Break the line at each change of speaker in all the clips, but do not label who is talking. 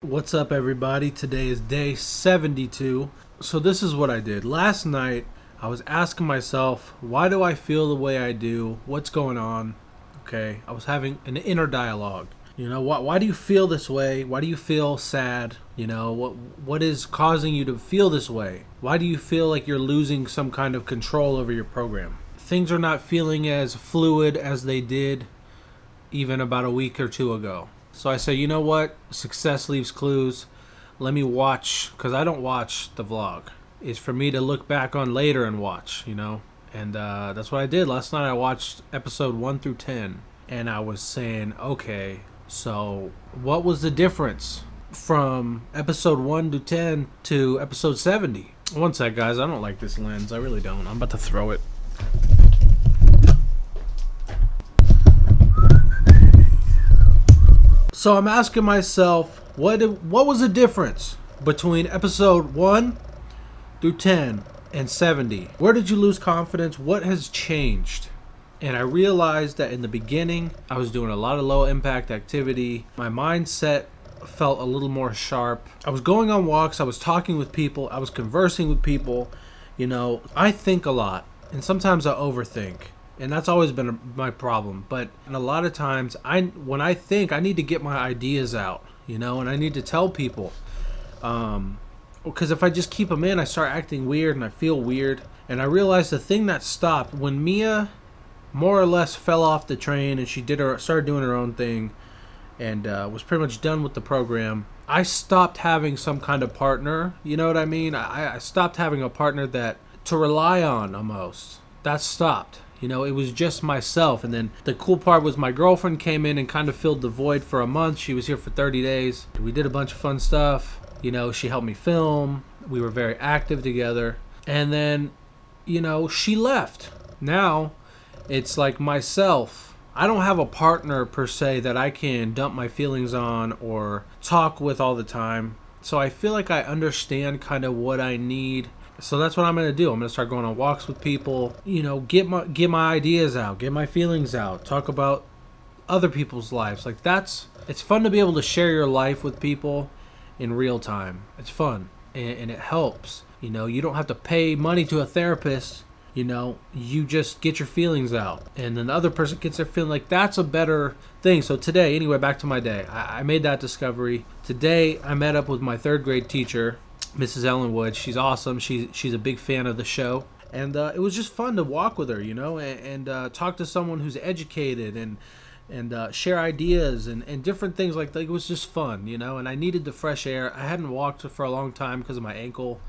What's up, everybody? Today is day 72. So this is what I did. Last night, I was asking myself, why do I feel the way I do? What's going on? Okay, I was having an inner dialogue. Why do you feel this way? Why do you feel sad? What is causing you to feel this way? Why do you feel like you're losing some kind of control over your program? Things are not feeling as fluid as they did even about a week or two ago. So I say, you know what? Success leaves clues. Let me watch, because I don't watch the vlog. It's for me to look back on later and watch, And that's what I did. Last night I watched episode 1 through 10. And I was saying, okay, so what was the difference from episode 1 to 10 to episode 70? One sec, guys. I don't like this lens. I really don't. I'm about to throw it. So I'm asking myself, what was the difference between episode 1 through 10 and 70? Where did you lose confidence? What has changed? And I realized that in the beginning, I was doing a lot of low impact activity. My mindset felt a little more sharp. I was going on walks. I was talking with people. I was conversing with people. I think a lot, and sometimes I overthink. And that's always been my problem. But a lot of times, when I think, I need to get my ideas out, and I need to tell people. Because if I just keep them in, I start acting weird and I feel weird. And I realized the thing that stopped, when Mia more or less fell off the train and she started doing her own thing and was pretty much done with the program, I stopped having some kind of partner. You know what I mean? I stopped having a partner to rely on almost. That stopped. It was just myself. And then the cool part was my girlfriend came in and kind of filled the void for a month. She was here for 30 days. We did a bunch of fun stuff. She helped me film. We were very active together. And then, she left. Now, it's like myself. I don't have a partner per se that I can dump my feelings on or talk with all the time. So I feel like I understand kind of what I need. So that's what I'm going to do. I'm going to start going on walks with people, get my ideas out, get my feelings out, talk about other people's lives. It's fun to be able to share your life with people in real time. It's fun and it helps. You don't have to pay money to a therapist. You just get your feelings out and then the other person gets their feeling. That's a better thing. So today, anyway, back to my day. I made that discovery. Today, I met up with my third grade teacher, Mrs. Ellen Wood. She's awesome. She's a big fan of the show. And it was just fun to walk with her, and talk to someone who's educated and share ideas and different things like that. It was just fun, and I needed the fresh air. I hadn't walked for a long time because of my ankle.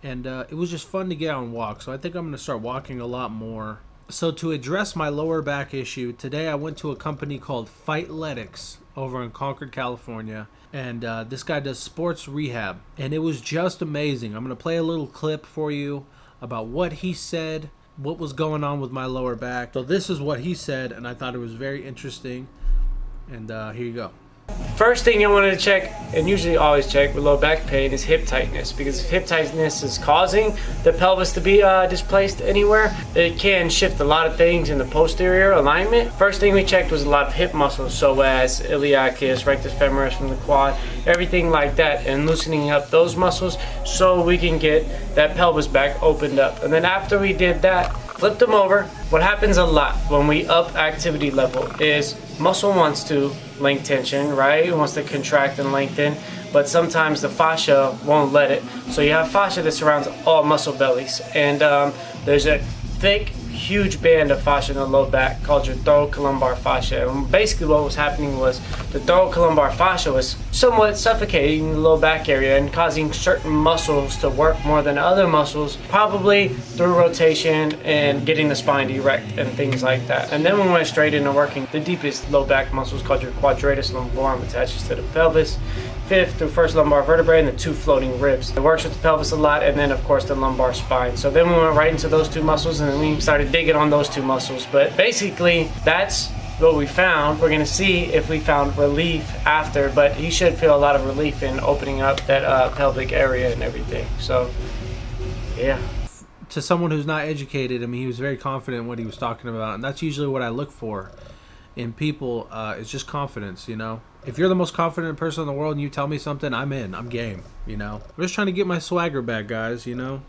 And it was just fun to get out and walk. So I think I'm going to start walking a lot more. So to address my lower back issue, today I went to a company called Fightletics over in Concord, California. And this guy does sports rehab. And it was just amazing. I'm going to play a little clip for you about what he said, what was going on with my lower back. So this is what he said, and I thought it was very interesting. And here you go.
First thing you want to check, and usually always check with low back pain, is hip tightness. Because if hip tightness is causing the pelvis to be displaced anywhere, it can shift a lot of things in the posterior alignment. First thing we checked was a lot of hip muscles, so as iliacus, rectus femoris from the quad, everything like that, and loosening up those muscles so we can get that pelvis back opened up. And then after we did that, flipped them over. What happens a lot when we up activity level is muscle wants to link tension, right? It wants to contract and lengthen, but sometimes the fascia won't let it. So you have fascia that surrounds all muscle bellies, and there's a thick, huge band of fascia in the low back called your thoracolumbar fascia. And basically what was happening was the thoracolumbar fascia was somewhat suffocating the low back area and causing certain muscles to work more than other muscles, probably through rotation and getting the spine erect and things like that. And then we went straight into working the deepest low back muscles called your quadratus lumborum, attaches to the pelvis, fifth through first lumbar vertebrae, and the two floating ribs. It works with the pelvis a lot, and then of course the lumbar spine. So then we went right into those two muscles, and then we started digging on those two muscles. But basically that's what we found. We're gonna see if we found relief after, but he should feel a lot of relief in opening up that pelvic area and everything. So yeah.
To someone who's not educated, he was very confident in what he was talking about, and that's usually what I look for. in people is just confidence, you know? If you're the most confident person in the world and you tell me something, I'm in. I'm game, you know? I'm just trying to get my swagger back, guys, you know?